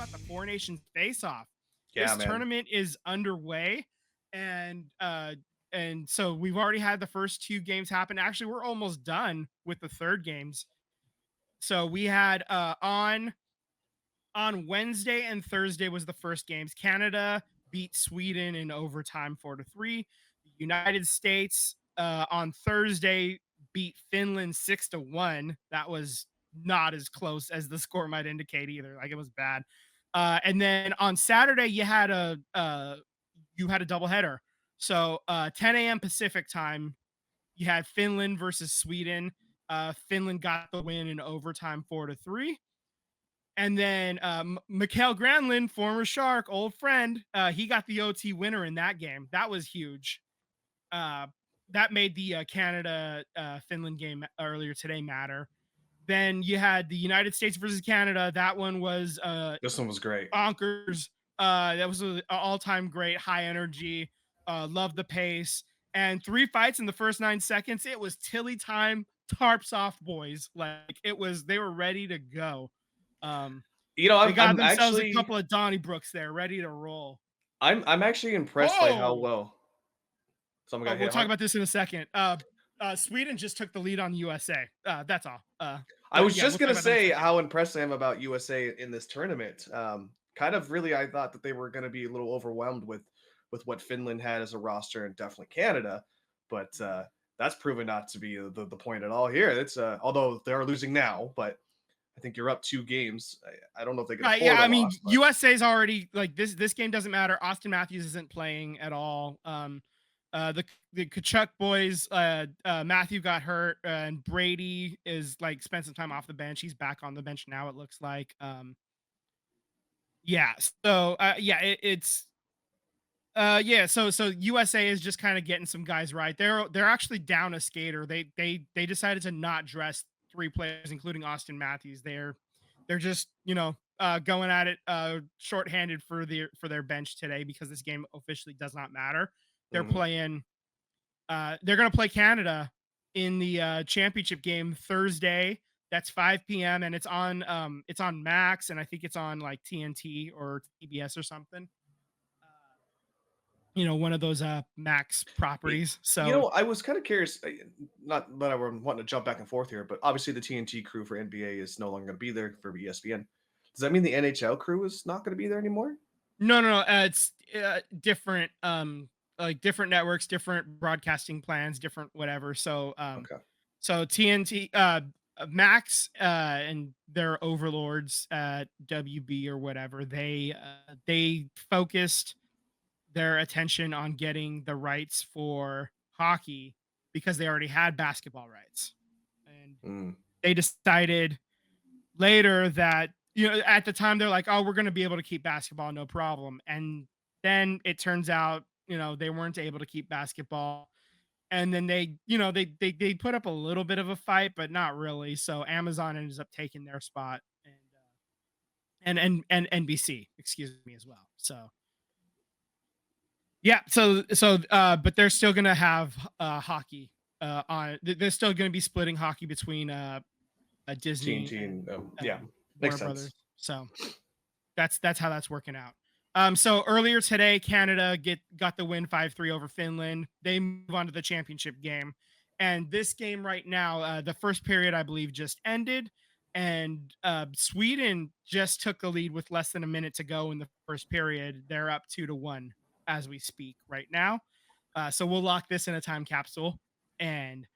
about the Four Nations face-off. Yeah, This man. tournament is underway, and so we've already had the first two games happen. Actually, we're almost done with the third games. So we had on Wednesday and Thursday was the first games. Canada beat Sweden in overtime 4-3. The United States on Thursday beat Finland 6-1. That was not as close as the score might indicate either. Like it was bad. And then on Saturday you had a doubleheader. So 10 a.m. Pacific time, you had Finland versus Sweden. Finland got the win in overtime 4-3. And then Mikael Granlund, former Shark, old friend, he got the OT winner in that game. That was huge. Uh, that made the Canada Finland game earlier today matter. Then you had the United States versus Canada. That one was This one was great. bonkers. That was an all-time great, high energy. Love the pace. And three fights in the first 9 seconds. It was Tilly time, tarps off, boys. Like it was, they were ready to go. Um, You know, they got I'm themselves a actually couple of Donnybrooks there, ready to roll. I'm actually impressed by how Oh, well someone got we'll hit talk hard. about this in a second. Sweden just took the lead on USA. That's all. I But was yeah, just we'll talk gonna about that in a say second. how impressed I am about USA in this tournament. Kind of really, I thought that they were going to be a little overwhelmed with what Finland had as a roster and definitely Canada, but that's proven not to be the point at all here. It's although they are losing now, but I think you're up 2 games. I don't know if they can Right. Yeah. afford a I mean, loss, but USA's already like this game doesn't matter. Austin Matthews isn't playing at all. The Kachuk boys, Matthew got hurt, and Brady is like spent some time off the bench. He's back on the bench now. It looks like. Yeah. So yeah, it's yeah. So USA is just kind of getting some guys right. They're actually down a skater. They decided to not dress three players, including Austin Matthews. They're just going at it shorthanded for their bench today because this game officially does not matter. They're mhm. playing they're going to play Canada in the championship game Thursday. That's 5 p.m. and it's on Max, and I think it's on like TNT or TBS or something. Uh, one of those Max Y- properties. You So know, I was kind of curious. Not that I'm wanting to jump back and forth here, but obviously the TNT crew for NBA is no longer going to be there for ESPN. Does that mean the NHL crew is not going to be there anymore? no, it's different like different networks, different broadcasting plans, different whatever. Okay. So TNT Max and their overlords at WB or whatever, they focused their attention on getting the rights for hockey because they already had basketball rights. And Mm. they decided later that at the time they're like, oh, we're going to be able to keep basketball, no problem. And then it turns out they weren't able to keep basketball, and then they put up a little bit of a fight, but not really. So Amazon ends up taking their spot, and NBC, excuse me, as well. So yeah, but they're still gonna have hockey on. They're still gonna be splitting hockey between Disney TNT and and yeah, makes Warner Brothers. sense. So that's how that's working out. So earlier today, Canada got the win 5-3 over Finland. They move on to the championship game, and this game right now, the first period I believe just ended, and Sweden just took the lead with less than a minute to go in the first period. They're up 2-1 as we speak right now. So we'll lock this in a time capsule, and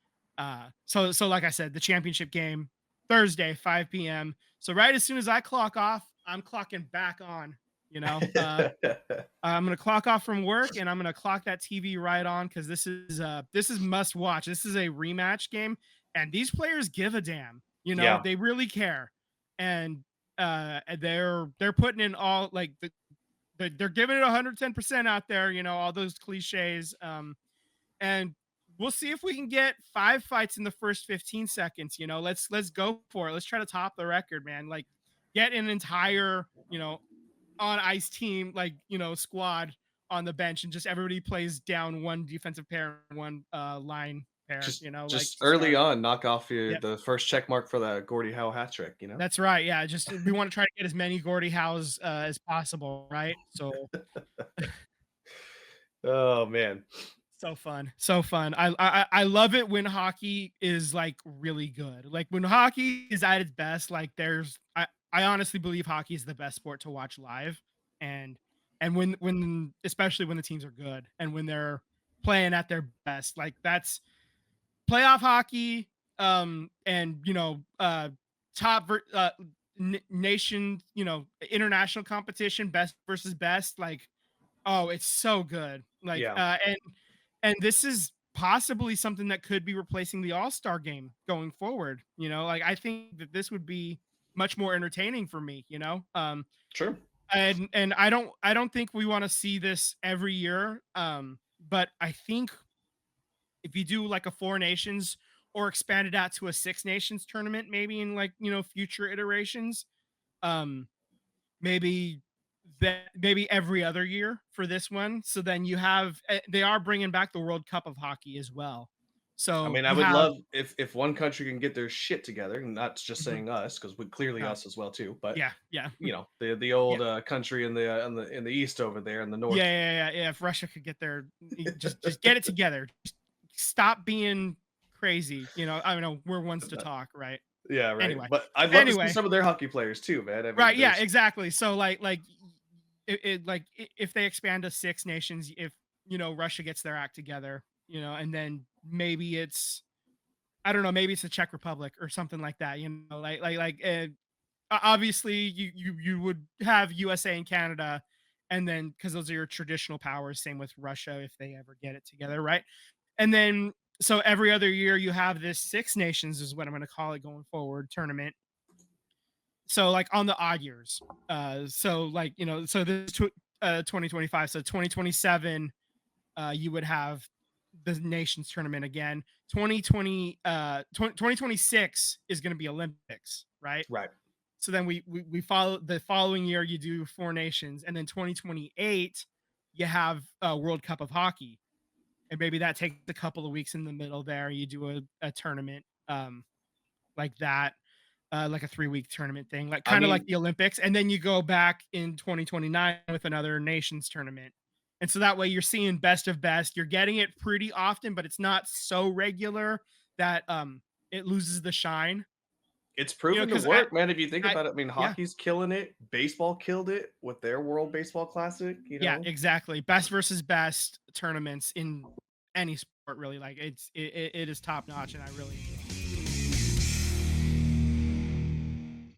so like I said, the championship game Thursday 5 p.m. So right as soon as I clock off, I'm clocking back on. I'm gonna clock off from work and I'm gonna clock that TV right on because this is must watch. This is a rematch game, and these players give a damn. Yeah. They really care, and they're putting in all like they're giving it 110% out there. All those cliches. And we'll see if we can get 5 fights in the first 15 seconds. Let's go for it. Let's try to top the record, man. Like get an entire on ice team, like squad on the bench, and just everybody plays down one defensive pair and one line pair, Just you know, like just to early start. on, knock off your Yep. the first check mark for the Gordie Howe hat trick, you know? That's right. Yeah. Just we want to try to get as many Gordie Howes as possible. Right. So Oh, man. so fun. So fun. I love it when hockey is like really good. Like when hockey is at its best, like I honestly believe hockey is the best sport to watch live. And when especially when the teams are good and when they're playing at their best, like that's playoff hockey, and top nation, international competition, best versus best, like, oh, it's so good. Like, Yeah, and this is possibly something that could be replacing the All-Star game going forward. Like I think that this would be much more entertaining for me, sure. and I don't think we want to see this every year. But I think if you do like a four nations or expand it out to a six nations tournament, maybe in like, future iterations, um, maybe maybe every other year for this one. So then you have, they are bringing back the World Cup of hockey as well. I So mean, I you would have, love if one country can get their shit together, and not just mhm, saying us, because we clearly no, us as well too, but, yeah, yeah, the yeah. old, country in the east over there in the Yeah, north. yeah, yeah, yeah. If Russia could get their, just get it together. Just stop being crazy. I don't know. We're ones to talk, right? Yeah, right. Anyway, But I'd love to see anyway, some of their hockey players too, man. I mean, right? Yeah, there's exactly. So if they expand to six nations, if Russia gets their act together, and then maybe it's, I don't know, maybe it's the Czech Republic or something like that. Obviously you would have USA and Canada, and then because those are your traditional powers. Same with Russia if they ever get it together, right? And then so every other year you have this six nations is what I'm going to call it going forward tournament. So like on the odd years, so like so this 2025, so 2027, you would have the nations tournament again. 2026 is going to be Olympics, right? right. So then we follow the following year, you do four nations, and then 2028 you have a World Cup of hockey, and maybe that takes a couple of weeks in the middle there. You do a tournament, like that, like a 3-week tournament thing, like I kind of like mean, the Olympics, and then you go back in 2029 with another nations tournament. And so that way you're seeing best of best. You're getting it pretty often, but it's not so regular that it loses the shine. it's proven to Because work, man. If you think I about it, I mean, yeah, hockey's killing it. Baseball killed it with their World Baseball Classic, you yeah, know? exactly. Best versus best tournaments in any sport, really. Like it is top notch, and I really enjoy it.